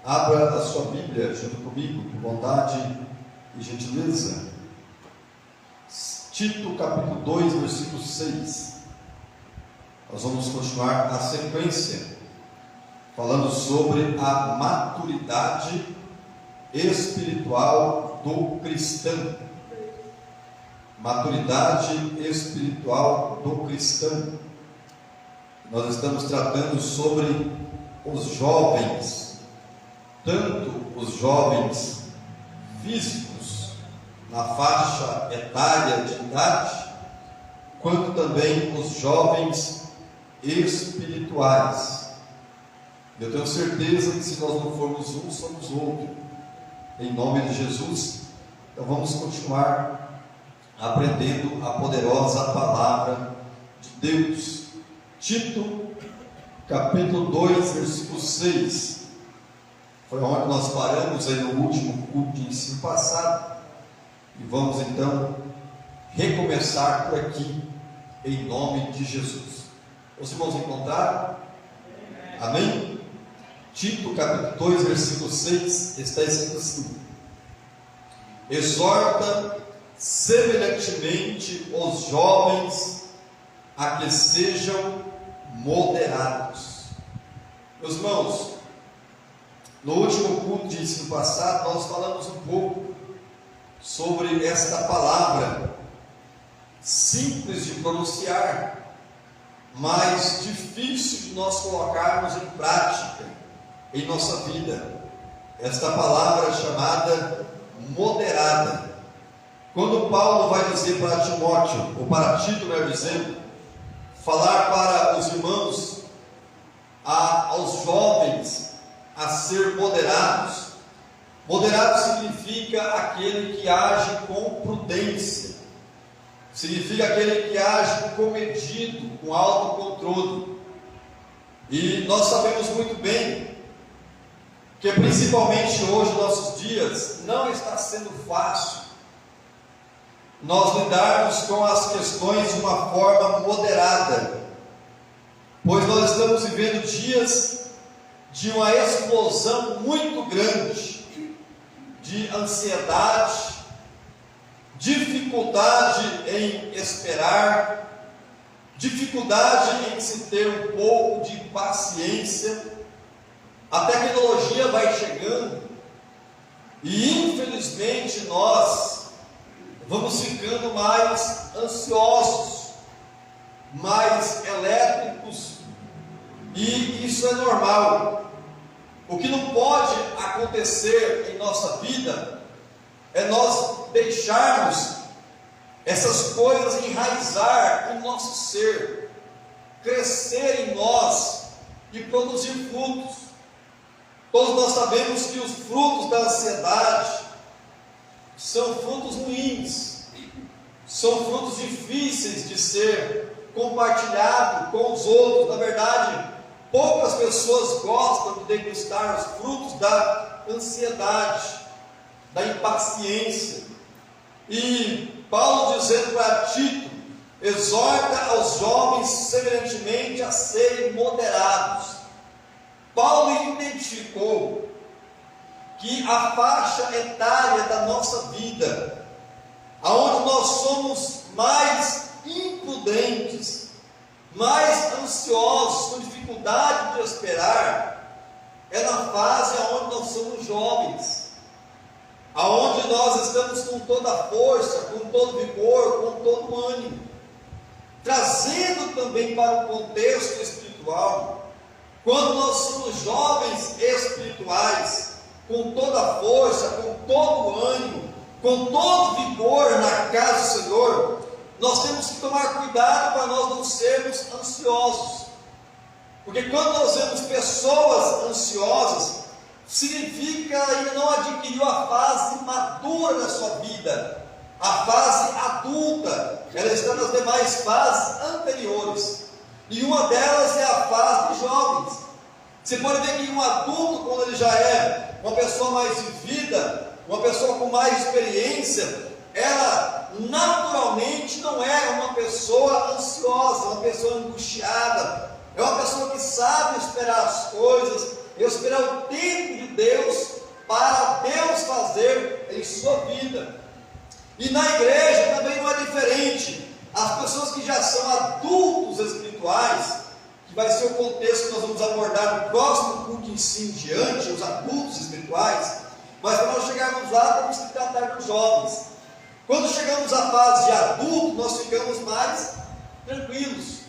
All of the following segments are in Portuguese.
Abra a sua Bíblia junto comigo, por bondade e gentileza. Tito capítulo 2, versículo 6. Nós vamos continuar a sequência, falando sobre a maturidade espiritual do cristão. Maturidade espiritual do cristão. Nós estamos tratando sobre os jovens, tanto os jovens físicos, na faixa etária de idade, quanto também os jovens espirituais. Eu tenho certeza que se nós não formos um, somos outro, em nome de Jesus. Então vamos continuar aprendendo a poderosa palavra de Deus. Tito, capítulo 2, versículo 6. Foi onde nós paramos aí no último culto de ensino passado. E vamos então recomeçar por aqui, em nome de Jesus. Os irmãos encontraram? Amém? Tito, capítulo 2, versículo 6, está escrito assim: exorta semelhantemente os jovens a que sejam moderados. Meus irmãos, no último culto de ensino passado, nós falamos um pouco sobre esta palavra, simples de pronunciar, mas difícil de nós colocarmos em prática em nossa vida. Esta palavra chamada moderada. Quando Paulo vai dizer para Timóteo, ou para Tito, melhor dizendo, falar para os irmãos, aos jovens, a ser moderados. Moderado significa aquele que age com prudência, significa aquele que age comedido, com autocontrole. E nós sabemos muito bem que, principalmente hoje, nossos dias, não está sendo fácil nós lidarmos com as questões de uma forma moderada, pois nós estamos vivendo dias de uma explosão muito grande de ansiedade, dificuldade em esperar, dificuldade em se ter um pouco de paciência. A tecnologia vai chegando e, infelizmente, nós vamos ficando mais ansiosos, mais elétricos, e isso é normal. O que não pode acontecer em nossa vida é nós deixarmos essas coisas enraizar em nosso ser, crescer em nós e produzir frutos. Todos nós sabemos que os frutos da ansiedade são frutos ruins, são frutos difíceis de ser compartilhado com os outros. Na verdade, poucas pessoas gostam de degustar os frutos da ansiedade, da impaciência. E Paulo dizendo para Tito, exorta aos jovens semelhantemente a serem moderados. Paulo identificou que a faixa etária da nossa vida, aonde nós somos mais imprudentes, mais ansiosos, com dificuldade de esperar, é na fase onde nós somos jovens, aonde nós estamos com toda a força, com todo vigor, com todo o ânimo, trazendo também para o contexto espiritual. Quando nós somos jovens espirituais, com toda a força, com todo o ânimo, com todo vigor na casa do Senhor, nós temos que tomar cuidado para nós não sermos ansiosos. Porque quando nós vemos pessoas ansiosas, significa que ainda não adquiriu a fase madura da sua vida, a fase adulta. Ela está nas demais fases anteriores, e uma delas é a fase de jovens. Você pode ver que um adulto, quando ele já é uma pessoa mais vivida, uma pessoa com mais experiência, ela naturalmente não é uma pessoa ansiosa, uma pessoa angustiada, é uma pessoa que sabe esperar as coisas, esperar o tempo de Deus fazer em sua vida. E na igreja também não é diferente. As pessoas que já são adultos espirituais, que vai ser o contexto que nós vamos abordar no próximo culto em si em diante, os adultos espirituais, mas para nós chegarmos lá, temos que tratar dos jovens. Quando chegamos à fase de adulto, nós ficamos mais tranquilos,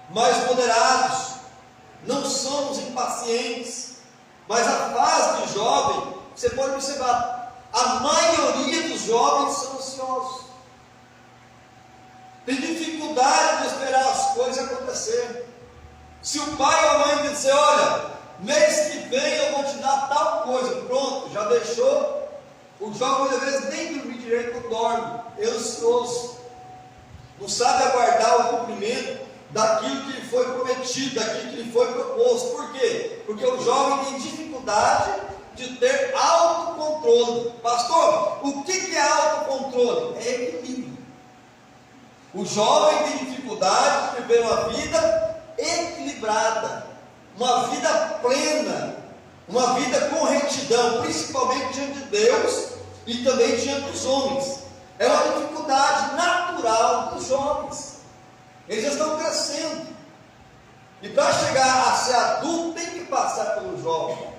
mais moderados, não somos impacientes. Mas a fase de jovem, você pode observar, a maioria dos jovens são ansiosos, tem dificuldade de esperar as coisas acontecerem. Se o pai ou a mãe disser, olha, mês que vem eu vou te dar tal coisa, pronto, já deixou, o jovem às vezes nem dormir direito, não dorme, é ansioso, não sabe aguardar o cumprimento daquilo que lhe foi prometido, daquilo que lhe foi proposto. Por quê? Porque o jovem tem dificuldade de ter autocontrole. Pastor, o que é autocontrole? É equilíbrio. O jovem tem dificuldade de viver uma vida equilibrada, uma vida plena, uma vida com retidão, principalmente diante de Deus e também diante dos homens. É uma dificuldade natural dos jovens. Eles já estão crescendo. E para chegar a ser adulto, tem que passar pelo jovem.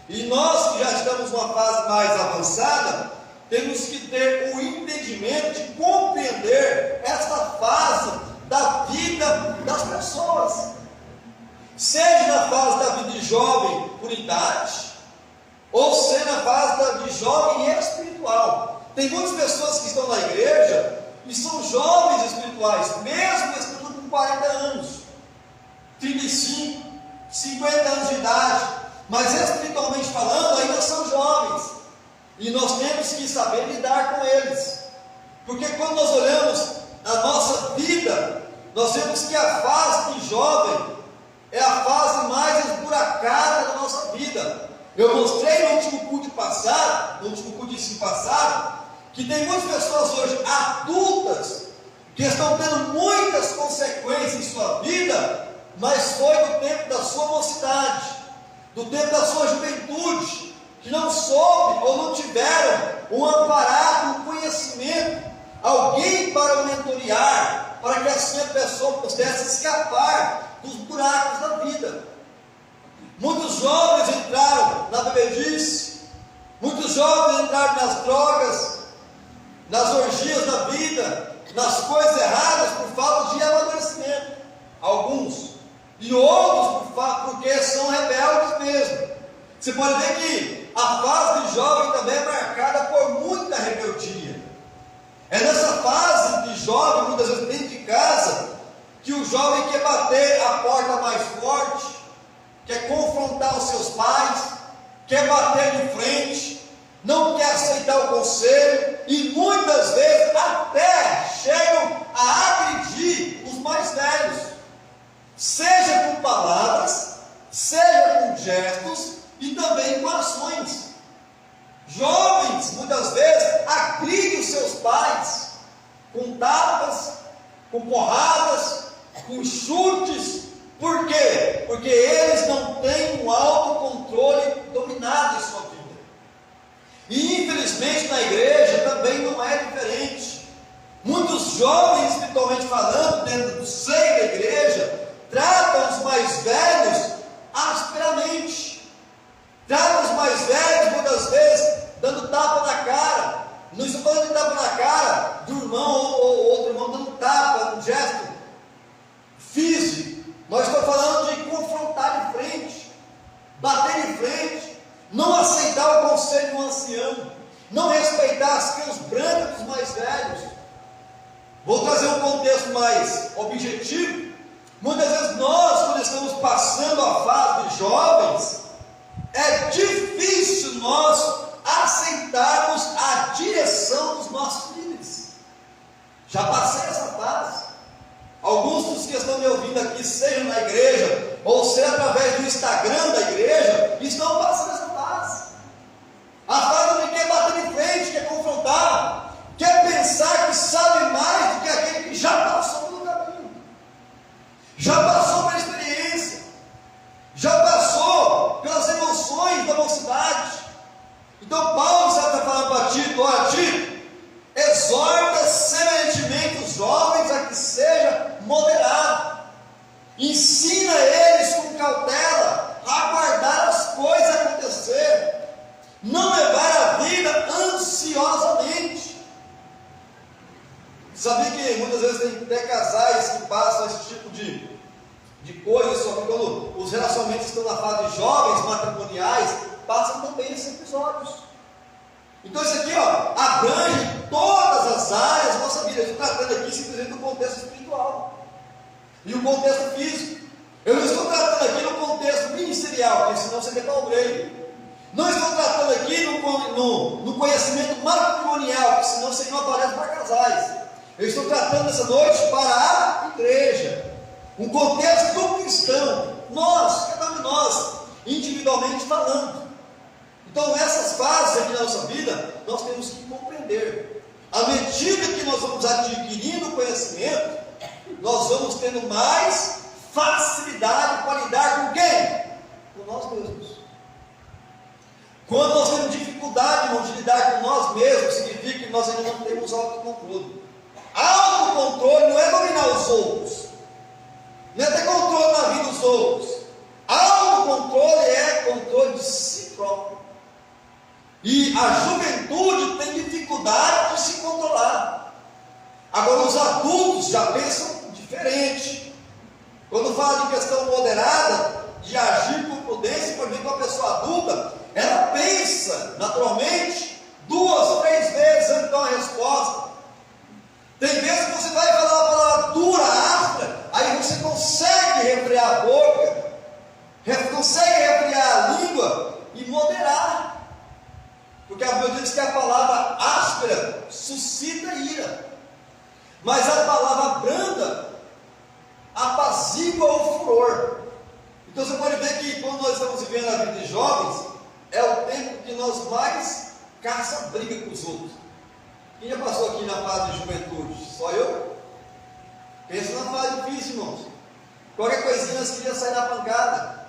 E nós que já estamos numa fase mais avançada, temos que ter o entendimento de compreender essa fase da vida das pessoas. Seja na fase da vida de jovem por idade, ou seja na fase de jovem espiritual. Tem muitas pessoas que estão na igreja e são jovens espirituais, mesmo estando com 40 anos, 35, 50 anos de idade, mas espiritualmente falando, ainda são jovens, e nós temos que saber lidar com eles, porque quando nós olhamos a nossa vida, nós vemos que a fase de jovem é a fase mais esburacada da nossa vida. Eu mostrei no último culto passado, no último culto de ensino passado, que tem muitas pessoas hoje adultas que estão tendo muitas consequências em sua vida, mas foi do tempo da sua mocidade, do tempo da sua juventude, que não soube ou não tiveram um amparado, um conhecimento, alguém para o mentorear, para que assim a pessoa pudesse escapar dos buracos da vida. Muitos jovens entraram na bebedice, muitos jovens entraram nas drogas, nas orgias da vida, nas coisas erradas por falta de amadurecimento, alguns, e outros porque são rebeldes mesmo. Você pode ver que a fase de jovem também é marcada por muita rebeldia. É nessa fase de jovem, muitas vezes dentro de casa, que o jovem quer bater a porta mais forte, quer confrontar os seus pais, quer bater de frente, não quer aceitar o conselho, e muitas vezes até chegam a agredir os mais velhos, seja com palavras, seja com gestos e também com ações. Jovens muitas vezes agridem os seus pais com tapas, com porradas, com chutes. Por quê? Porque eles não têm um autocontrole dominado em sua vida. E infelizmente na igreja também não é diferente. Muitos jovens, espiritualmente falando, dentro do seio da igreja, tratam os mais velhos asperamente. Tratam os mais velhos muitas vezes dando tapa na cara. Não estou falando de tapa na cara do irmão ou outro irmão dando tapa, um gesto físico. Mas estou falando de confrontar de frente, bater de frente, não aceitar o conselho do ancião, não respeitar as pelos brancos dos mais velhos. Vou trazer um contexto mais objetivo. Muitas vezes nós, quando estamos passando a fase de jovens, é difícil nós aceitarmos a direção dos nossos líderes. Já passei essa fase. Alguns dos que estão me ouvindo aqui, seja na igreja, ou seja através do Instagram da igreja, estão passando essa fase. A fase de quer bater de frente, quer confrontar, quer pensar que sabe mais do que aquele que já passou pelo caminho, já passou pela experiência, já passou pelas emoções da mocidade. Então Paulo Sabia que muitas vezes tem até casais que passam esse tipo de coisa, só que quando os relacionamentos estão na fase de jovens, matrimoniais, passam também esses episódios. Então isso aqui, abrange todas as áreas da nossa vida. Eu estou tratando aqui simplesmente do contexto espiritual e o contexto físico. Eu não estou tratando aqui no contexto ministerial, porque senão você quer palbreio. Não estou tratando aqui no conhecimento matrimonial, porque senão você não aparece para casais. Eu estou tratando essa noite para a igreja, um contexto do cristão, cada um de nós, individualmente falando. Então, nessas fases aqui da nossa vida, nós temos que compreender. À medida que nós vamos adquirindo conhecimento, nós vamos tendo mais facilidade para lidar com quem? Com nós mesmos. Quando nós temos dificuldade, irmão, de lidar com nós mesmos, significa que nós ainda não temos autocontrole. Autocontrole não é dominar os outros, não é ter controle na vida dos outros. Autocontrole é controle de si próprio. E a juventude tem dificuldade de se controlar. Agora os adultos já pensam diferente. Quando fala de questão moderada, de agir com prudência, por exemplo, uma pessoa adulta, ela pensa naturalmente 2, 3 vezes antes de dar uma resposta. Tem vezes que você vai falar uma palavra dura, áspera, aí você consegue refrear a boca, consegue refrear a língua e moderar. Porque a Bíblia diz que a palavra áspera suscita ira, mas a palavra branda apazigua o furor. Então você pode ver que quando nós estamos vivendo a vida de jovens, é o tempo que nós mais caça briga com os outros. Quem já passou aqui na fase de juventude? Só eu? Pensa na fase difícil, irmãos. Qualquer coisinha nós queríamos sair na pancada,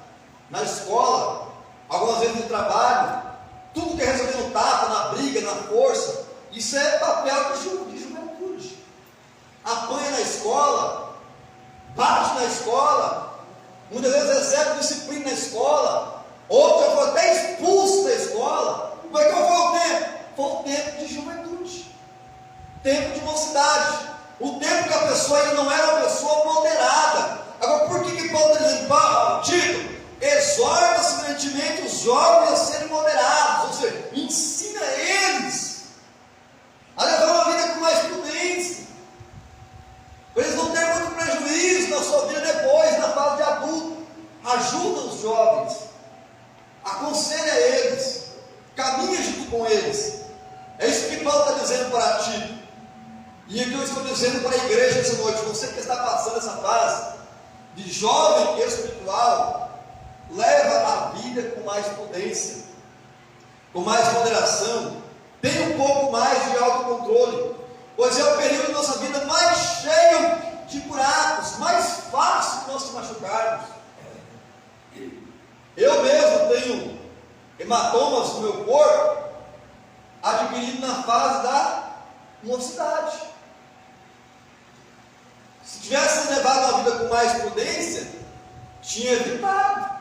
na escola, algumas vezes no trabalho. Tudo que é resolver no tapa, na briga, na força. Isso é papel de juventude. Apanha na escola, bate na escola, muitas vezes recebe disciplina na escola, outra foi até expulso da escola. Mas qual foi o tempo? Foi o tempo de juventude, tempo de mocidade, o tempo que a pessoa ainda não era uma pessoa moderada. Agora, por que Paulo está dizendo, Tito, exorta semelhantemente os jovens a serem moderados, ou seja, ensina eles a levar uma vida com mais prudência, para eles não terem muito prejuízo na sua vida depois, na fase de adulto. Ajuda os jovens, aconselha eles, caminha junto com eles. É isso que Paulo está dizendo para ti, e é o que eu estou dizendo para a igreja essa noite. Você que está passando essa fase de jovem espiritual, leva a vida com mais prudência, com mais moderação, tenha um pouco mais de autocontrole, pois é o período da nossa vida mais cheio de buracos, mais fácil de nós se machucarmos. Eu mesmo tenho hematomas no meu corpo, adquirido na fase da mocidade. Se tivesse levado uma vida com mais prudência, tinha evitado.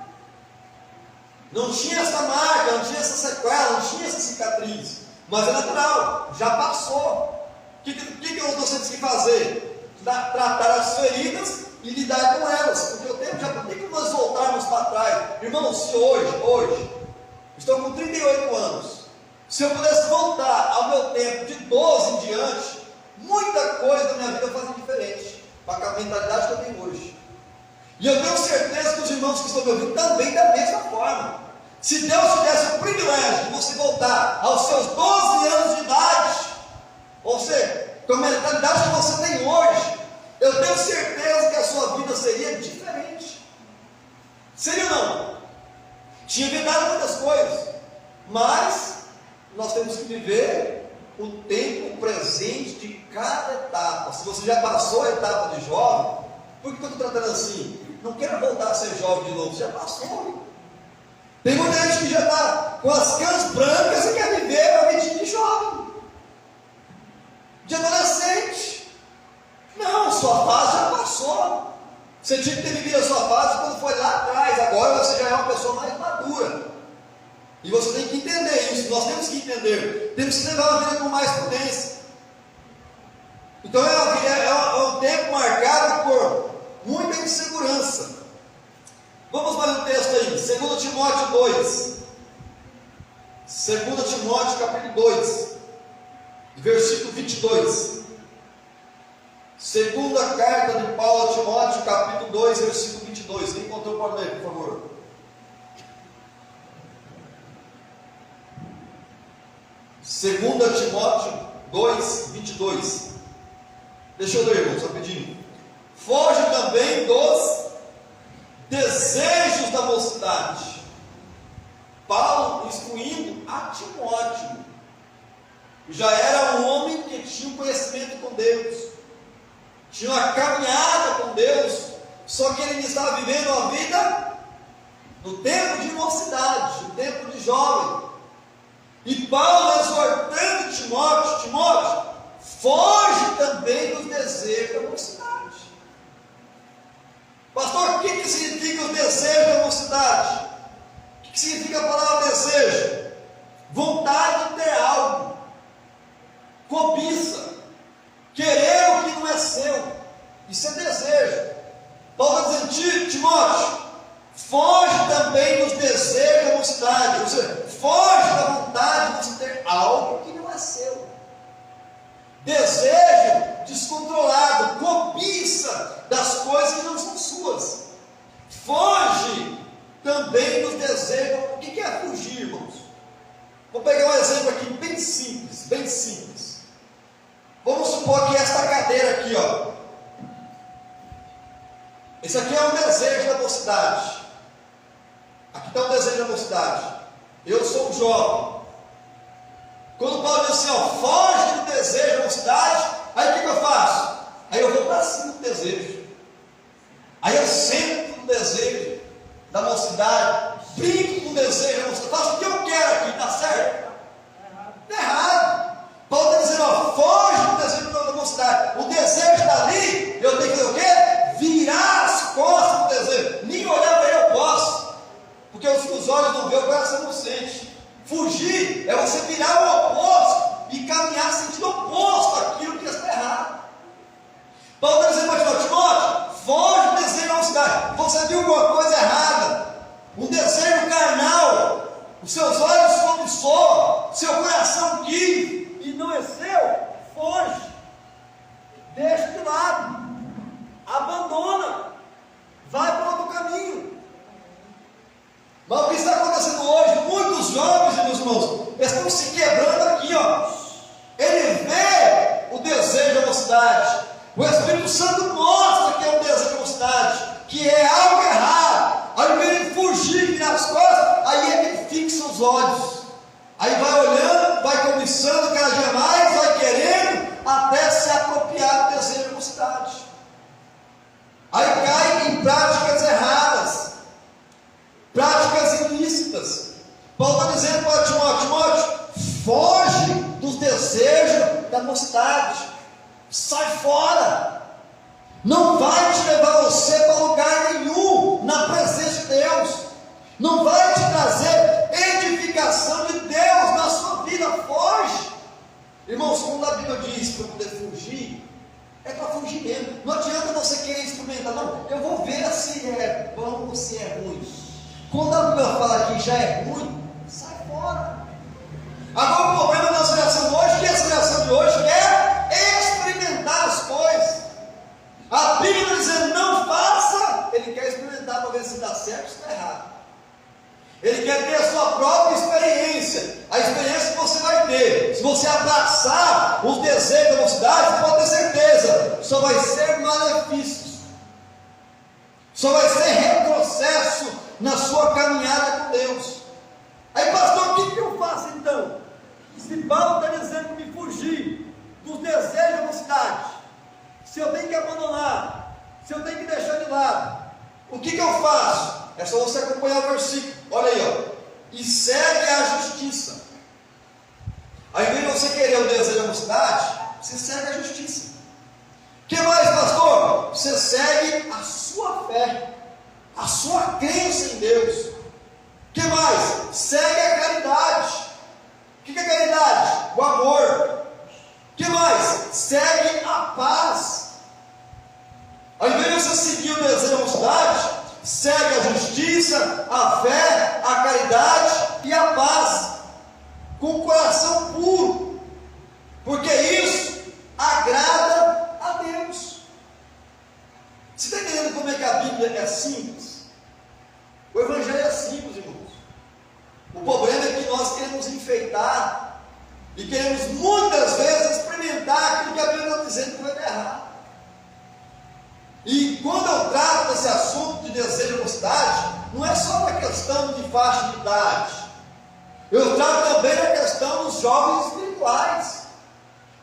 Não tinha essa marca, não tinha essa sequela, não tinha essa cicatriz. Mas é natural, já passou. O que nós temos que fazer? Tratar as feridas e lidar com elas. Porque o tempo já não tem como nós voltarmos para trás. Irmãos, se hoje, estou com 38 anos. Se eu pudesse voltar ao meu tempo de 12 em diante, muita coisa da minha vida eu fazia diferente, com a mentalidade que eu tenho hoje. E eu tenho certeza que os irmãos que estão me ouvindo também da mesma forma. Se Deus te desse o privilégio de você voltar aos seus 12 anos de idade, ou seja, com a mentalidade que você tem hoje, eu tenho certeza que a sua vida seria diferente. Seria ou não? Tinha evitado muitas coisas, mas nós temos que viver o tempo presente de cada etapa. Se você já passou a etapa de jovem, por que eu estou tratando assim? Não quero voltar a ser jovem de novo, já passou. Tem muita gente que já está com as canas brancas e quer viver a vida de jovem, de adolescente. Não, sua fase já passou. Você tinha que ter vivido a sua fase quando foi lá atrás. Agora você já é uma pessoa mais madura. E você tem que entender isso. Nós temos que entender. Temos que levar a vida com mais prudência. Então é um tempo marcado por muita insegurança. Vamos mais um texto aí, 2 Timóteo 2. 2 Timóteo capítulo 2, versículo 22. Segunda carta de Paulo a Timóteo, capítulo 2, versículo 22. Quem encontrou pode ler, por favor. 2 Timóteo 2, 22. Deixa eu ler, irmãos, rapidinho. Foge também dos desejos da mocidade. Paulo instruindo a Timóteo. Já era um homem que tinha um conhecimento com Deus, tinha uma caminhada com Deus, só que ele estava vivendo a vida no tempo de mocidade, no tempo de jovem. E Paulo exortando Timóteo: Timóteo, foge também dos desejos da mocidade. Pastor, o que significa os desejos da mocidade? O que significa a palavra desejo? Vontade de ter algo, cobiça, querer o que não é seu. Isso é desejo. Paulo está dizendo: Timóteo, foge também dos desejos da mocidade. Ou seja, foge da vontade de você ter algo que não é seu. Desejo descontrolado, cobiça das coisas que não são suas. Foge também dos desejos. O que é fugir, irmãos? Vou pegar um exemplo aqui bem simples, bem simples. Vamos supor que esta cadeira aqui, ó. Esse aqui é um desejo da mocidade. Aqui está o desejo da mocidade. Eu sou um jovem. Quando Paulo diz assim, ó, foge do desejo da mocidade, aí o que eu faço? Aí eu vou para cima do desejo. Aí eu sento no desejo da mocidade, brinco com o desejo da mocidade, faço o que eu quero aqui, está certo? Está errado. Paulo está dizendo, ó, foge do desejo da mocidade. O desejo está ali, eu tenho que fazer o quê? Virar as costas do desejo. Nem olhar para ele eu posso, porque os olhos não veem, o coração não sente. Fugir é você virar o oposto e caminhar sentido oposto àquilo que está errado. Paulo está dizendo para Timóteo: foge do desejo da mocidade. Você viu alguma coisa errada, um desejo carnal, os seus olhos cobiçou, seu coração quis e não é seu, foge, deixa de lado, abandona, vai para outro caminho. Mas o que está acontecendo hoje? Muitos jovens, meus irmãos, estão se quebrando aqui, ó. Ele vê o desejo da mocidade. O Espírito Santo mostra que é um desejo da mocidade, que é algo errado. Ao invés de fugir, virar as costas, aí ele fixa os olhos. Aí vai olhando, vai cobiçando cada dia mais, vai querendo, até se apropriar do desejo da mocidade. Aí cai em práticas erradas, práticas ilícitas. Paulo está dizendo para Timóteo: foge dos desejos da mocidade, sai fora, não vai te levar você para lugar nenhum na presença de Deus, não vai te trazer edificação de Deus na sua vida. Foge, irmãos. Quando a Bíblia diz para poder fugir, é para fugir mesmo. Não adianta você querer experimentar, não, eu vou ver se é bom ou se é ruim. Quando a Bíblia fala que já é ruim, sai fora. Agora o problema da geração hoje, que essa geração de hoje quer experimentar as coisas. A Bíblia está dizendo não faça, ele quer experimentar para ver se dá certo ou se está errado. Ele quer ter a sua própria experiência, a experiência que você vai ter. Se você abraçar os desejos da mocidade, você pode ter certeza, só vai ser malefícios, só vai ser retrocesso na sua caminhada com Deus. Aí, pastor, o que eu faço então? Se Paulo está dizendo para me fugir dos desejos da mocidade, se eu tenho que abandonar, se eu tenho que deixar de lado, o que eu faço? É só você acompanhar o versículo. Olha aí, ó. E segue a justiça. Ao invés de você querer o desejo da mocidade, você segue a justiça. O que mais, pastor? Você segue a sua fé, a sua crença em Deus. O que mais? Segue a caridade. O que é caridade? O amor. O que mais? Segue a justiça, a fé, a caridade e a paz, com o coração puro, porque isso agrada a Deus. Você está entendendo como é que a Bíblia é simples? O Evangelho é simples, irmãos. O problema é que nós queremos enfeitar e queremos muitas vezes experimentar aquilo que a Bíblia está dizendo que vai dar errado. E quando eu trato desse assunto de desejo de mocidade, não é só uma questão de faixa de idade. Eu trato também da questão dos jovens espirituais.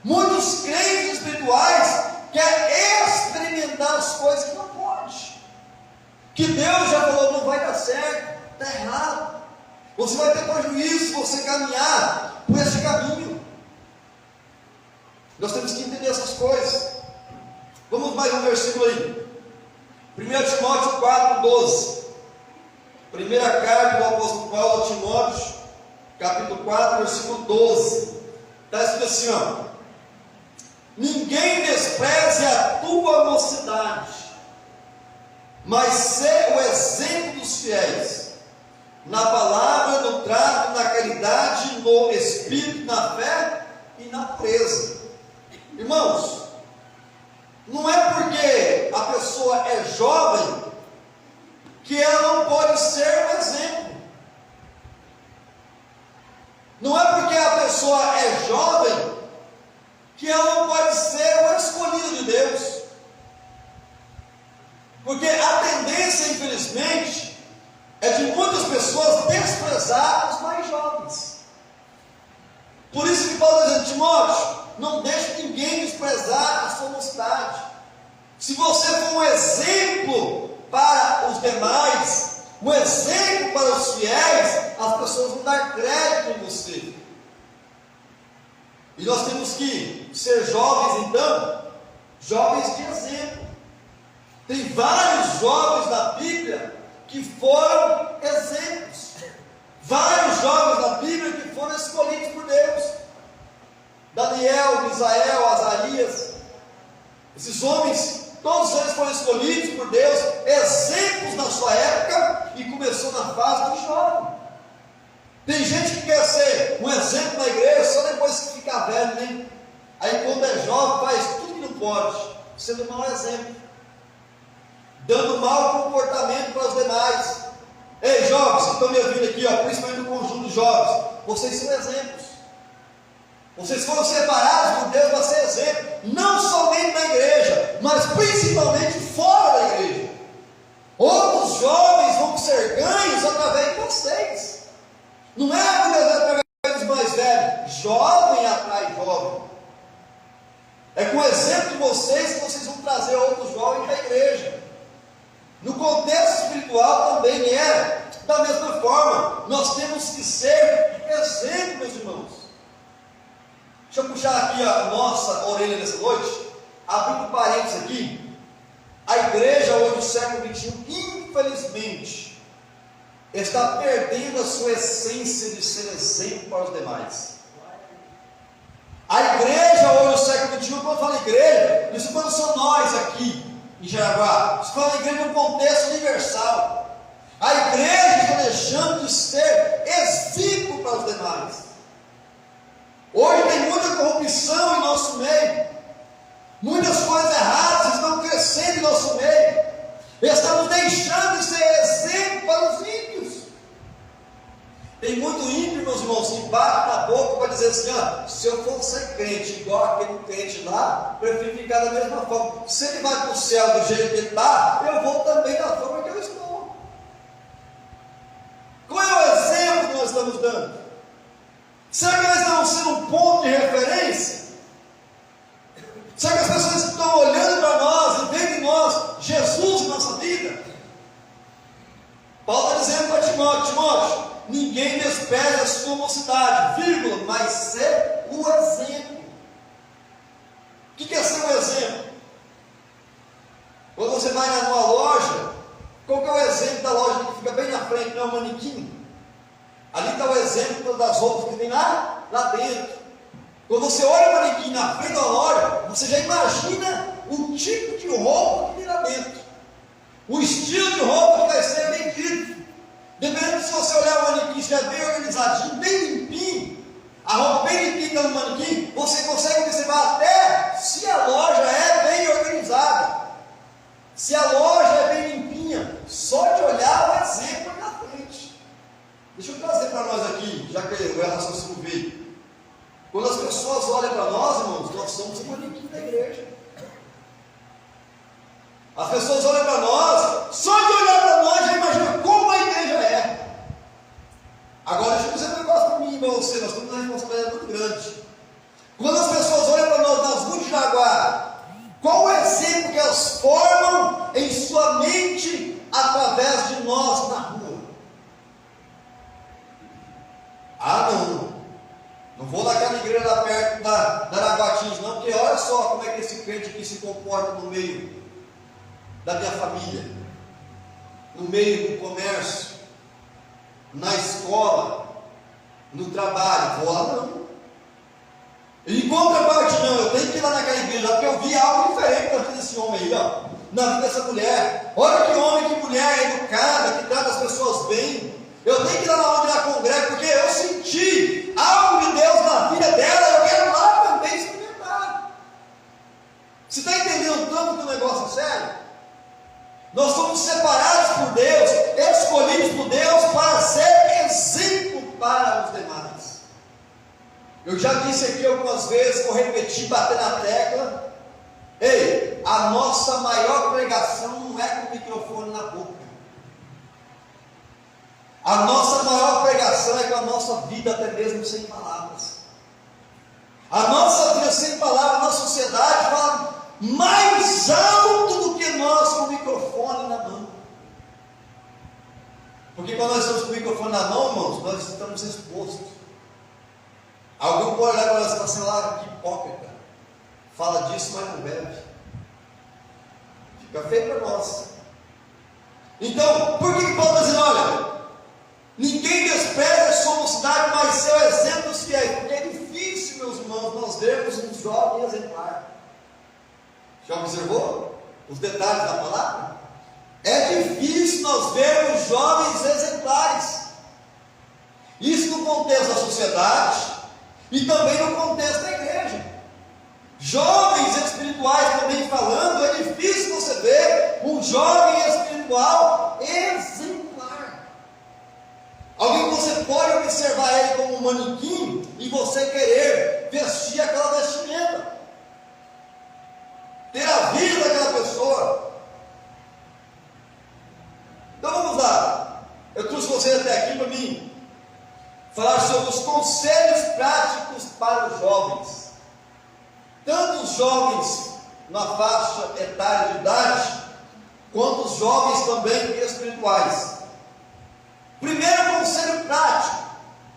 Muitos crentes espirituais querem experimentar as coisas que não pode. Que Deus já falou, não vai dar certo, está errado. Você vai ter prejuízo se você caminhar por esse caminho. Nós temos que entender essas coisas. Vamos mais um versículo aí. 1 Timóteo 4,12. Primeira carta do apóstolo Paulo a Timóteo, capítulo 4, versículo 12. Está escrito assim, ó: ninguém despreze a tua mocidade, mas sê o exemplo dos fiéis, na palavra, no trato, na caridade, no espírito, na fé e na pureza. Irmãos, não é porque a pessoa é jovem que ela não pode ser um exemplo. Não é porque a pessoa é jovem que ela não pode ser o escolhido de Deus. Porque a tendência, infelizmente, é de muitas pessoas desprezar os mais jovens. Por isso que Paulo diz: Timóteo, não deixe ninguém desprezar a sua mocidade. Se você for um exemplo para os demais, um exemplo para os fiéis, as pessoas vão dar crédito em você. E nós temos que ser jovens, então, jovens de exemplo. Tem vários jovens da Bíblia que foram exemplos. Vários jovens da Bíblia que foram escolhidos por Deus. Daniel, Misael, Azarias. Esses homens, todos eles foram escolhidos por Deus, exemplos na sua época, e começou na fase do jovem. Tem gente que quer ser um exemplo na igreja só depois que fica velho, né? Aí quando é jovem faz tudo que não pode, sendo um mau exemplo, dando mau comportamento para os demais. Ei, jovens que estão me ouvindo aqui, ó, principalmente no conjunto de jovens, vocês são exemplos. Vocês foram separados por Deus para ser exemplo, não somente na igreja, mas principalmente fora da igreja. Outros jovens vão ser ganhos através de vocês. Não é através dos mais velhos. Jovem atrai jovem. É com o exemplo de vocês que vocês vão trazer outros jovens para a igreja. No contexto espiritual também é da mesma forma. Nós temos que ser exemplo, meus irmãos. Deixa eu puxar aqui a nossa orelha nessa noite, abrindo parênteses aqui. A igreja hoje do século XXI, infelizmente, está perdendo a sua essência de ser exemplo para os demais. A igreja hoje do século XXI, quando eu falo igreja, isso quando são nós aqui em Jaraguá, isso fala igreja no contexto universal. A igreja está deixando de ser exemplo para os demais. Hoje tem muita corrupção em nosso meio, muitas coisas erradas estão crescendo em nosso meio. Estamos deixando de ser exemplo para os ímpios. Tem muito ímpio, meus irmãos, que bate na boca para dizer assim: ó, se eu for ser crente igual aquele crente lá, prefiro ficar da mesma forma. Se ele vai para o céu do jeito que ele está, eu vou também da forma que eu estou. Qual é o exemplo que nós estamos dando? Será que nós estamos sendo um ponto de referência? Será que as pessoas estão olhando para nós e vendo em nós Jesus em nossa vida? Paulo está dizendo para Timóteo: Timóteo, ninguém despreze a sua mocidade, vírgula, mas ser o exemplo. O que é ser um exemplo? Quando você vai numa loja, qual que é o exemplo da loja que fica bem na frente? Não é um manequim? Ali está o exemplo das roupas que tem lá dentro. Quando você olha o manequim na frente da loja, você já imagina o tipo de roupa que tem lá dentro, o estilo de roupa que vai ser vendido. Dependendo se você olhar o manequim, já bem organizadinho, bem limpinho, a roupa bem limpinha no manequim, você consegue observar até se a loja é bem organizada, se a loja é bem limpinha, só de olhar o exemplo na frente. Deixa eu trazer para nós aqui, já que o raciocínio veio. Quando as pessoas olham para nós, irmãos, nós somos o manequim da igreja. As pessoas olham para nós, só de olhar para nós já imagina como a igreja é. Agora deixa eu dizer um negócio para mim e para você, nós temos uma responsabilidade muito grande. Quando as pessoas olham para nós nas ruas de Jaguar, qual o exemplo que elas formam em sua mente através de nós na rua? Ah, não vou naquela igreja lá perto da Araguatins, não, porque olha só como é que esse crente aqui se comporta no meio da minha família, no meio do comércio, na escola, no trabalho. Vou lá não. Em contraparte não, eu tenho que ir lá naquela igreja, porque eu vi algo diferente na vida desse homem aí, ó, na vida dessa mulher. Olha que homem, que mulher educada, que trata as pessoas bem. Eu tenho que ir lá onde ela congrega, porque eu senti algo de Deus na vida dela, eu quero lá também experimentar. Você está entendendo tanto que o negócio é sério? Nós somos separados por Deus, escolhidos por Deus para ser exemplo para os demais. Eu já disse aqui algumas vezes, vou repetir, bater na tecla. Ei, a nossa maior pregação não é com o microfone na boca. A nossa maior pregação é com a nossa vida, até mesmo sem palavras. A nossa vida sem palavras na sociedade fala mais alto do que nós com o microfone na mão. Porque quando nós estamos com o microfone na mão, irmãos, nós estamos expostos. Alguém pode olhar para nós e falar assim, lá, que hipócrita, fala disso, mas não bebe. Fica feio para nós. Então, por que Paulo está dizendo, olha, ninguém despreza a sua mocidade, mas seu exemplo dos fiéis? Porque é difícil, meus irmãos, nós vermos um jovem exemplar. Já observou os detalhes da palavra? É difícil nós vermos jovens exemplares. Isso no contexto da sociedade e também no contexto da igreja. Jovens espirituais também falando, é difícil você ver um jovem espiritual exemplar. Alguém que você pode observar ele como um manequim e você querer vestir aquela vestimenta, ter a vida daquela pessoa. Então vamos lá. Eu trouxe vocês até aqui para mim falar sobre os conselhos práticos para os jovens. Tanto os jovens na faixa etária de idade, quanto os jovens também espirituais. Primeiro conselho prático.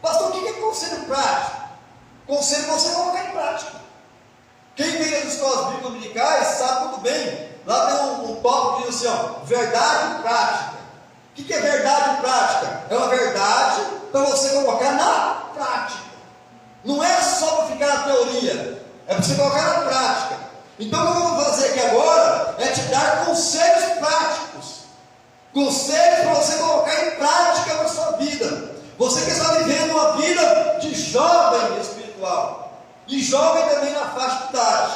Pastor, o que é conselho prático? Conselho você colocar em prática. Quem vem das escolas bíblicas dominicais sabe muito bem. Lá tem um tópico que diz assim, ó, verdade prática. O que é verdade prática? É uma verdade para você colocar na prática. Não é só para ficar na teoria, é para você colocar na prática. Então o que eu vou fazer aqui agora é te dar conselhos práticos. Conselhos para você colocar em prática na sua vida. Você que está vivendo uma vida de jovem espiritual. E jovem também na faixa de idade.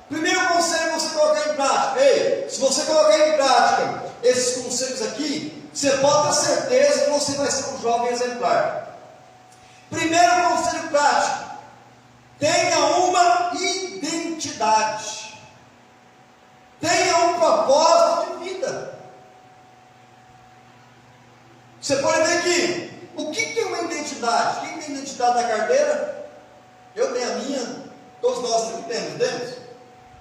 Primeiro conselho é você colocar em prática. Ei, se você colocar em prática esses conselhos aqui, você pode ter certeza que você vai ser um jovem exemplar. Primeiro conselho prático: tenha uma identidade. Tenha um propósito de vida. Você pode ver aqui, o que é uma identidade? Quem tem identidade na carteira? Eu tenho a minha, todos nós aqui temos?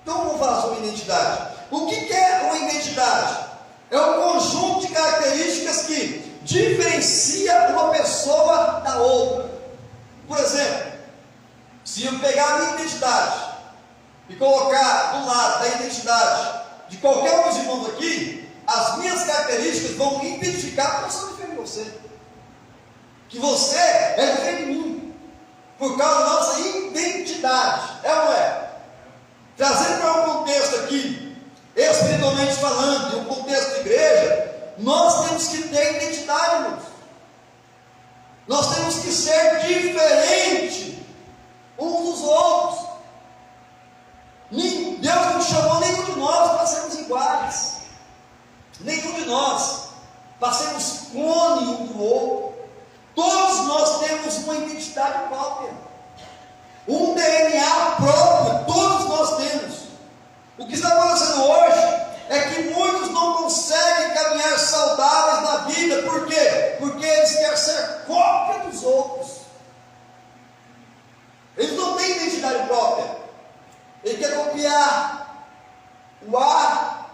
Então vamos falar sobre identidade. O que é uma identidade? É um conjunto de características que diferencia uma pessoa da outra. Por exemplo, se eu pegar a minha identidade e colocar do lado da identidade de qualquer um dos irmãos aqui, as minhas características vão identificar que eu sou diferente de você, que você é diferente de mim, por causa da nossa identidade. É ou não é? Trazendo para um contexto aqui, espiritualmente falando, em um contexto de igreja, nós temos que ter identidade, irmãos. Nós temos que ser diferente uns dos outros. Deus não chamou nenhum de nós para sermos iguais. Nenhum de nós para sermos clone um do outro. Todos nós temos uma identidade própria, um DNA próprio, todos nós temos. O que está acontecendo hoje é que muitos não conseguem caminhar saudáveis na vida. Por quê? Porque eles querem ser cópia dos outros. Eles não têm identidade própria. Ele quer copiar o A,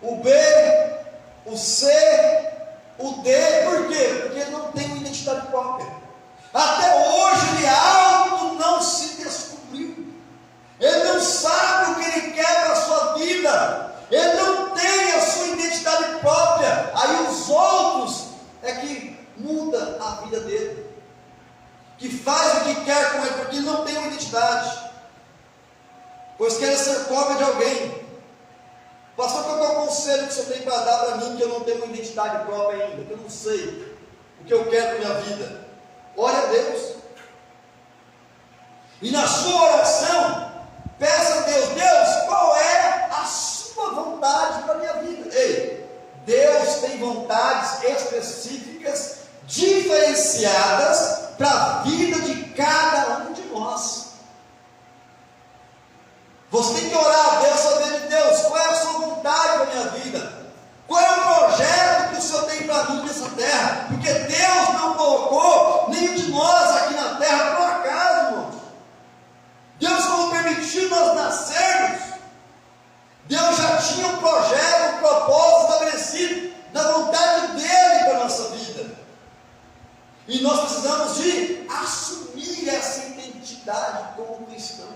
o B, o C, o D. Por quê? Porque ele não tem uma identidade própria. Até hoje ele não se descobriu. Ele não sabe o que ele quer para a sua vida. Ele não tem a sua identidade própria. Aí os outros é que muda a vida dele, que faz o que quer com ele, porque ele não tem uma identidade, pois quer ser cópia de alguém. Pastor, qual é o conselho que o senhor tem para dar para mim, que eu não tenho uma identidade própria ainda, que eu não sei o que eu quero para minha vida? Ore a Deus, e na sua oração peça a Deus: Deus, qual é a sua vontade para a minha vida? Ei, Deus tem vontades específicas, diferenciadas para a vida de cada um de nós. Você tem que orar a Deus, saber de Deus, qual é a sua vontade para a minha vida? Qual é o projeto que o Senhor tem para mim nessa terra? Porque Deus não colocou nenhum de nós aqui na terra por acaso, irmãos. Deus, quando permitiu nós nascermos, Deus já tinha um projeto, um propósito estabelecido na vontade dEle para a nossa vida. E nós precisamos de assumir essa identidade como cristão,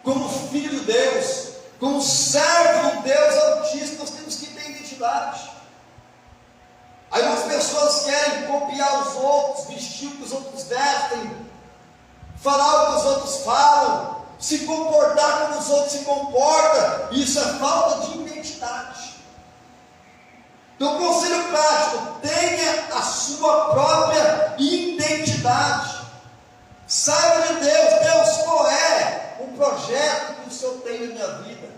como filho de Deus, como servo de Deus Altíssimo. Nós temos que ter identidade. Aí as pessoas querem copiar os outros, vestir o que os outros vestem, falar o que os outros falam, se comportar como os outros se comportam. Isso é falta de identidade. Então, conselho prático: tenha a sua própria identidade. Saiba de Deus. Deus, qual é o projeto que o Senhor tem na minha vida?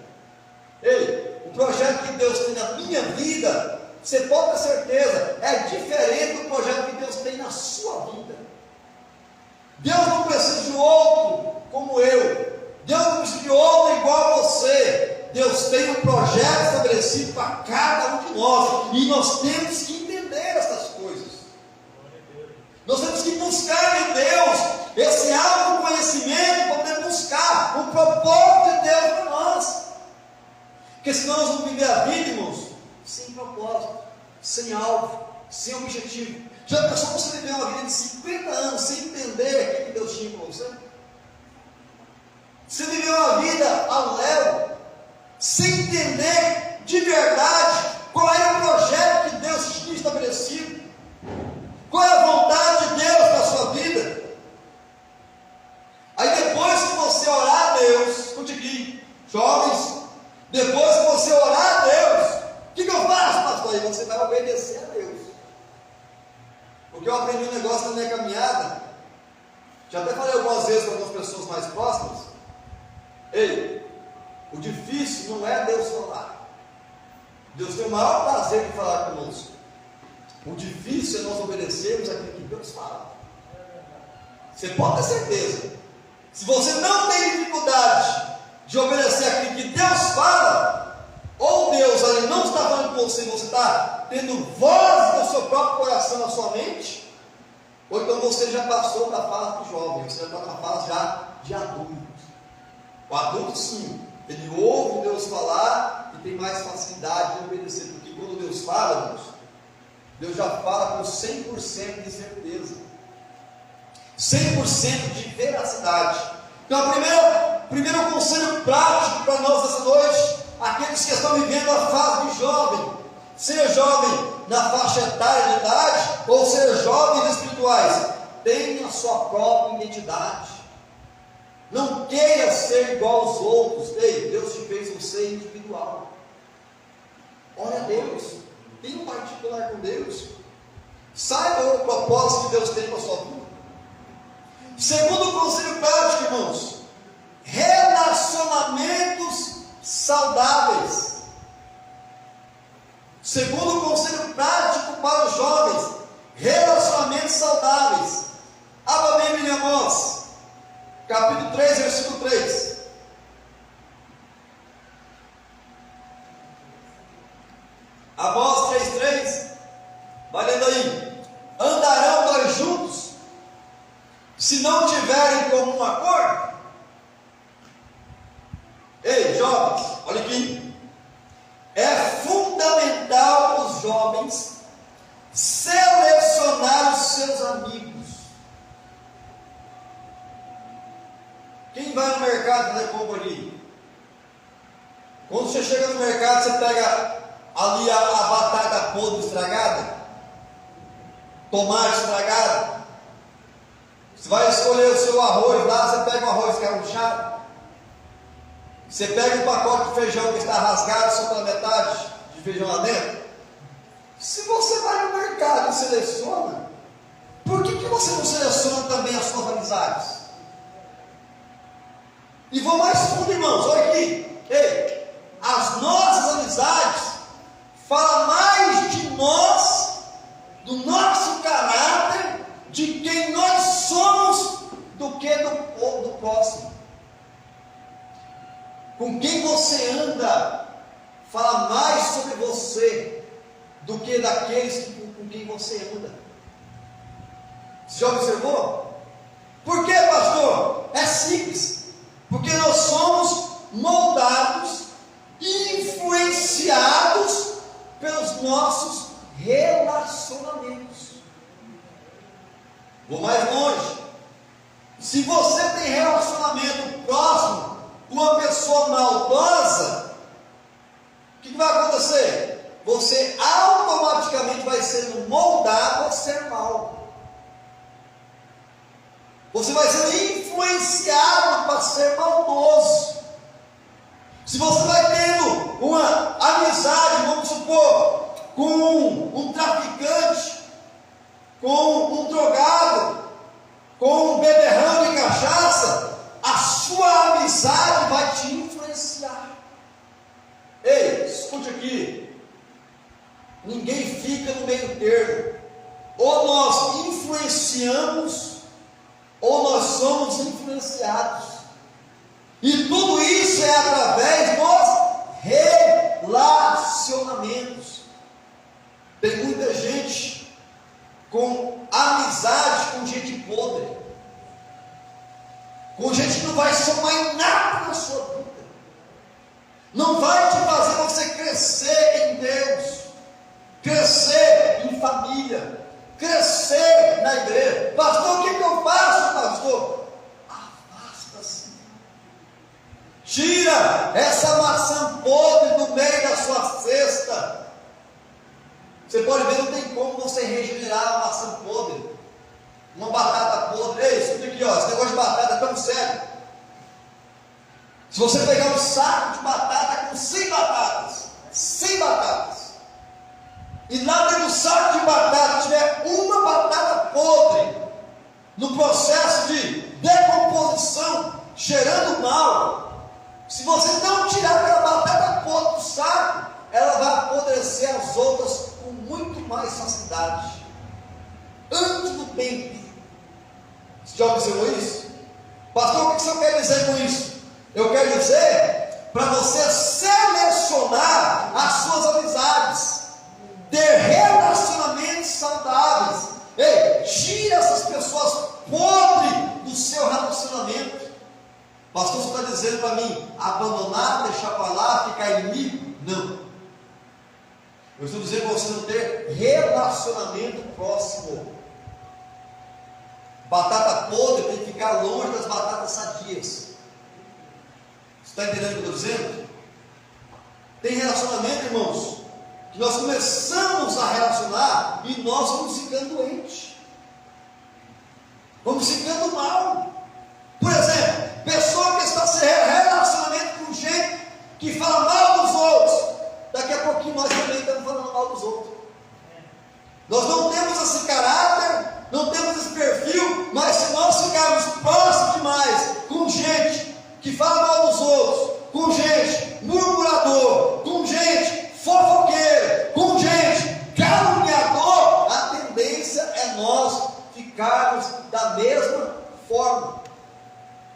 Ei, o projeto que Deus tem na minha vida, você pode ter certeza, é diferente do projeto que Deus tem na sua vida. Deus não precisa de outro como eu. Deus não precisa de outro igual a você. Deus tem um projeto estabelecido para cada um de nós, e nós temos que entender essas coisas. Nós temos que buscar em Deus esse autoconhecimento para poder buscar o propósito de Deus para nós. Porque senão nós vamos viver a vida, irmãos, sem propósito, sem alvo, sem objetivo. Já pensou você viver uma vida de 50 anos sem entender o que Deus tinha para você? Você viveu uma vida ao léu, sem entender de verdade qual era o projeto que Deus tinha estabelecido, qual é a vontade de Deus para a sua vida. Aí depois que você orar a Deus, escute aqui, jovens, depois que você orar a Deus, o que eu faço, pastor? Aí você vai obedecer a Deus. Porque eu aprendi um negócio na minha caminhada, já até falei algumas vezes com algumas pessoas mais próximas. Ei, o difícil não é Deus falar. Deus tem o maior prazer de falar conosco. O difícil é nós obedecermos aquilo que Deus fala. Você pode ter certeza. Se você não tem dificuldade de obedecer aquilo que Deus fala, ou Deus ali não está falando com você, você está tendo voz do seu próprio coração na sua mente, ou então você já passou da fase do jovem, você já está na fase já de adulto. O adulto, sim, ele ouve Deus falar e tem mais facilidade de obedecer, porque quando Deus fala, irmãos, Deus já fala com 100% de certeza, 100% de veracidade. Então, o primeiro conselho prático para nós essa noite, aqueles que estão vivendo a fase de jovem, seja jovem na faixa etária de idade, ou seja jovens espirituais, tenha a sua própria identidade. Não queira ser igual aos outros. Ei, Deus te fez você individual. Ore a Deus, tenha um particular com Deus. Saiba o propósito que Deus tem para a sua vida. Segundo conselho prático, irmãos, relacionamentos saudáveis. Segundo conselho prático para os jovens, relacionamentos saudáveis. Abra bem em Amós, capítulo 3, versículo 3. Amós 3,3. Vai lendo aí. Andarão dois juntos, se não tiverem comum acordo? Ei, jovens, olha aqui. É fundamental os jovens selecionar os seus amigos. Quem vai no mercado fazer compra ali? Quando você chega no mercado, você pega ali a batata podre estragada, tomate estragado. Você vai escolher o seu arroz lá, você pega um arroz carruchado. Você pega um pacote de feijão que está rasgado só pela metade de feijão lá dentro. Se você vai no mercado e seleciona, por que você não seleciona também as suas amizades? E vou mais fundo, irmãos, olha aqui. Ei, as nossas amizades falam mais de nós, do nosso caráter, de quem nós somos, do que do próximo. Com quem você anda, fala mais sobre você, do que daqueles com quem você anda. Você já observou? Por que, pastor? É simples. Porque nós somos moldados e influenciados pelos nossos relacionamentos. Vou mais longe. Se você tem relacionamento próximo com uma pessoa maldosa, o que vai acontecer? Você automaticamente vai sendo moldado a ser mal. Você vai sendo influenciado para ser maldoso. Se você vai tendo uma amizade, vamos supor, com um traficante, com um drogado, com um beberrão de cachaça, a sua amizade vai te influenciar. Ei, escute aqui. Ninguém fica no meio termo. Ou nós influenciamos, ou nós somos influenciados. E tudo isso é através dos relacionamentos. Tem muita gente com amizade com gente podre, com gente que não vai somar em nada na sua vida, não vai te fazer você crescer em Deus, crescer em família, crescer na igreja. Pastor, o que eu faço, pastor? Afasta-se. Tira essa maçã podre do meio da sua cesta. Você pode ver, não tem como você regenerar uma maçã podre, uma batata podre. Ei, escuta aqui, ó, esse negócio de batata é tão sério. Se você pegar um saco de batata com 100 batatas, e lá dentro do saco de batata tiver uma batata podre, no processo de decomposição, cheirando mal, se você não tirar aquela batata podre do saco, ela vai apodrecer as outras com muito mais facilidade, antes do tempo. Você já observou isso? Pastor, o que você quer dizer com isso? Eu quero dizer para você selecionar as suas amizades, ter relacionamentos saudáveis. Ei, tira essas pessoas podres do seu relacionamento. Pastor, você está dizendo para mim abandonar, deixar para lá, ficar inimigo? Não. Eu estou dizendo para você não ter relacionamento próximo. Batata podre tem que ficar longe das batatas sadias. Você está entendendo o que eu estou dizendo? Tem relacionamento, irmãos, que nós começamos a relacionar e nós vamos ficando doentes, vamos ficando mal. Por exemplo, pessoa que está sem relacionamento com gente que fala mal dos outros, daqui a pouquinho nós também estamos falando mal dos outros. Nós não temos esse que fala mal dos outros, com gente murmurador, com gente fofoqueira, com gente caluniador, a tendência é nós ficarmos da mesma forma.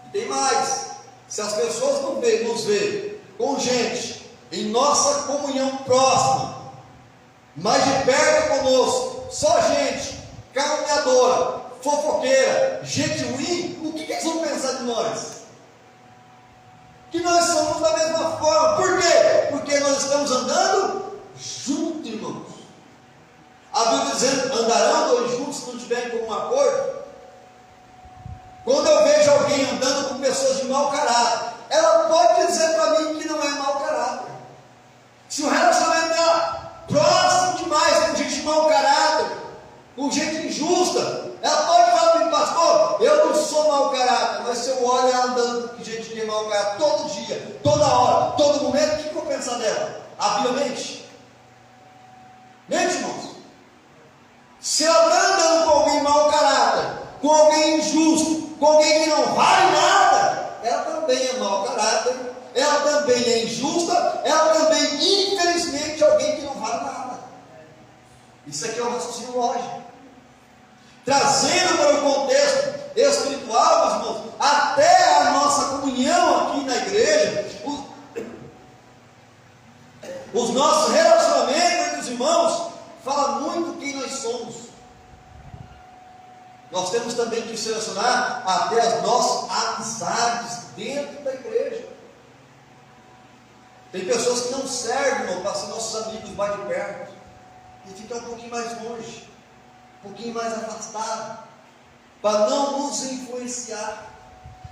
E tem mais, se as pessoas nos verem com gente em nossa comunhão próxima, mais de perto conosco, só gente caluniadora, fofoqueira, gente ruim, o que eles vão pensar de nós? Que nós somos da mesma forma. Por quê? Porque nós estamos andando juntos, irmãos. A Bíblia dizendo, andarão dois juntos se não tiverem comum acordo. Quando eu vejo alguém andando com pessoas de mau caráter, ela pode dizer para mim que não é mau caráter. Se o relacionamento está próximo demais com gente de mau caráter, com gente injusta, ela pode falar para mim, pastor, eu não sou mau caráter, mas se eu olho ela andando com gente de mau caráter todo dia, toda hora, todo momento, o que eu vou pensar dela? A Bíblia mente? Mente, irmãos? Se ela está andando com alguém mau caráter, com alguém injusto, com alguém que não vale nada, ela também é mau caráter, ela também é injusta, ela também, infelizmente, é alguém que não vale nada. Isso aqui é um raciocínio lógico. Trazendo para o contexto espiritual, meus irmãos, até a nossa comunhão aqui na igreja, os nossos relacionamentos entre os irmãos, fala muito quem nós somos. Nós temos também que selecionar até as nossas amizades dentro da igreja. Tem pessoas que não servem, irmão, para ser nossos amigos mais de perto, e ficam um pouquinho mais longe, um pouquinho mais afastado, para não nos influenciar.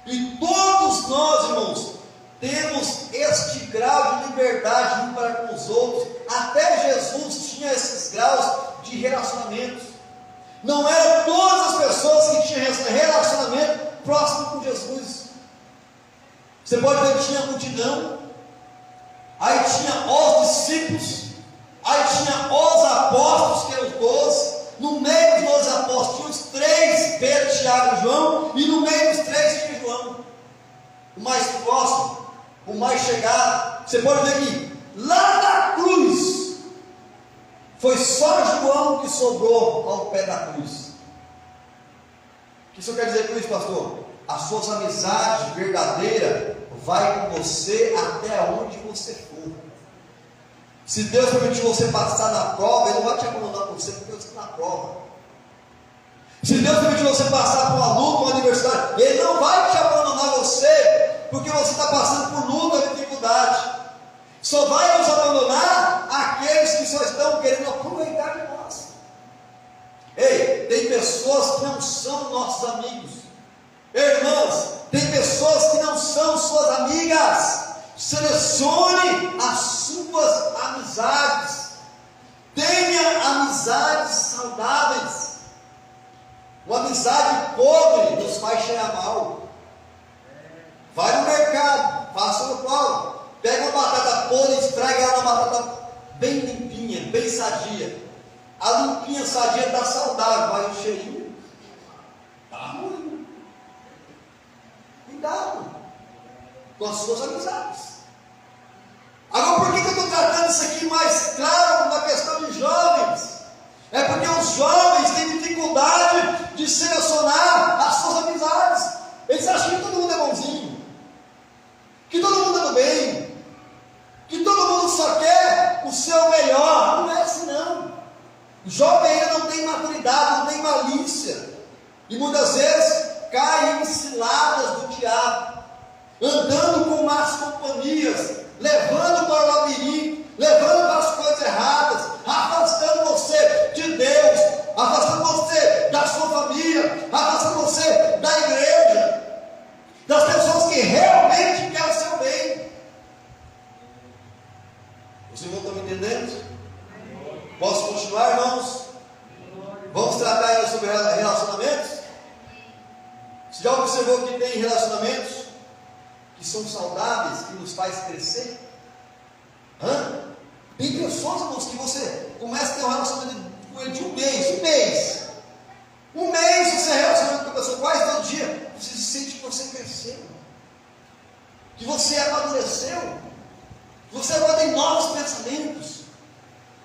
E todos nós, irmãos, temos este grau de liberdade um para com os outros. Até Jesus tinha esses graus de relacionamentos. Não eram todas as pessoas que tinham relacionamento próximo com Jesus. Você pode ver que tinha multidão, aí tinha os discípulos, aí tinha os apóstolos, que eram os 12. No meio dos 12 apóstolos tinha os 3, Pedro, Tiago e João, e no meio dos 3 tinha João, o mais próximo, o mais chegado. Você pode ver que lá na cruz foi só João que sobrou ao pé da cruz. O que isso quer dizer com isso, pastor? As suas amizades verdadeiras vai com você até onde você for. Se Deus permitiu você passar na prova, Ele não vai te abandonar por você, porque você está na prova. Se Deus permitiu você passar por uma luta, uma adversidade, Ele não vai te abandonar você, porque você está passando por luta, dificuldade. Só vai nos abandonar aqueles que só estão querendo aproveitar de nós. Ei, tem pessoas que não são nossos amigos. Irmãs, tem pessoas que não são suas amigas. Selecione as suas amizades. Tenha amizades saudáveis. Uma amizade podre nos faz cheirar mal. Vai no mercado, faça no pau, pega uma batata podre e estraga ela na batata bem limpinha, bem sadia. A limpinha, sadia está saudável, mas o cheirinho está ruim. Cuidado com as suas amizades. Agora, por que eu estou tratando isso aqui mais claro na questão de jovens? É porque os jovens têm dificuldade de selecionar as suas amizades. Eles acham que todo mundo é bonzinho, que todo mundo é do bem, que todo mundo só quer o seu melhor. Não é assim não. O jovem ainda não tem maturidade, não tem malícia, e muitas vezes cai em ciladas do diabo, andando com más companhias, levando para o labirinto, levando para as coisas erradas, afastando você de Deus, afastando você da sua família, afastando você da igreja, das pessoas que realmente querem o seu bem. Os irmãos estão me entendendo? Posso continuar, irmãos? Vamos tratar ainda sobre relacionamentos? Você já observou que tem relacionamentos que são saudáveis, que nos faz crescer? Tem pessoas, irmãos, que você começa a ter um relacionamento com ele de um mês. Um mês você relaciona com a pessoa quase todo dia, você sente que você cresceu. você amadureceu, você agora tem novos pensamentos,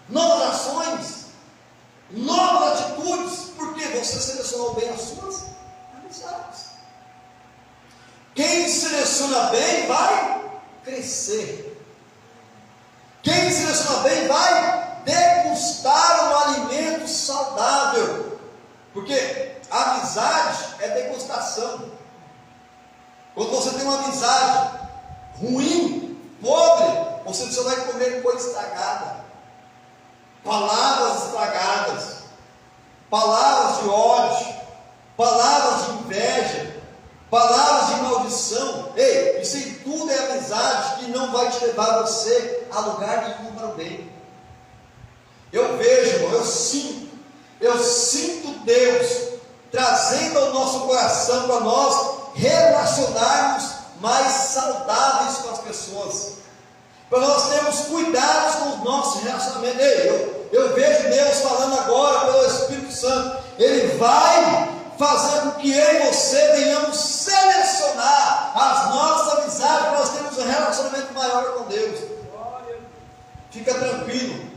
novas ações, novas atitudes, porque você selecionou bem as suas amizades. Quem seleciona bem vai crescer. Quem seleciona bem vai degustar um alimento saudável. Porque a amizade é degustação. Quando você tem uma amizade ruim, pobre, você só vai comer coisa estragada. Palavras estragadas, palavras de ódio, palavras de inveja, palavras de maldição. Ei, isso aí tudo é amizade que não vai te levar você a lugar nenhum para o bem. Eu vejo, irmão, eu sinto Deus trazendo ao nosso coração para nós relacionarmos mais saudáveis com as pessoas, para nós termos cuidados com os nossos relacionamentos. Ei, eu vejo Deus falando agora pelo Espírito Santo. Ele vai fazer com que eu e você venhamos selecionar as nossas amizades, para nós termos um relacionamento maior com Deus. Fica tranquilo,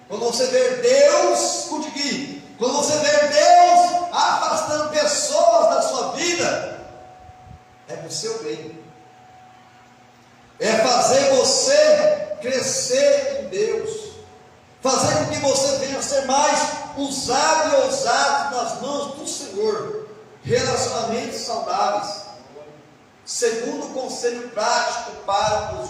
quando você ver Deus contigo, quando você ver Deus afastando pessoas da sua vida, é para o seu bem, é fazer você crescer em Deus, fazer com que você venha a ser mais usado e ousado nas mãos do Senhor. Relacionamentos saudáveis, segundo o conselho prático para os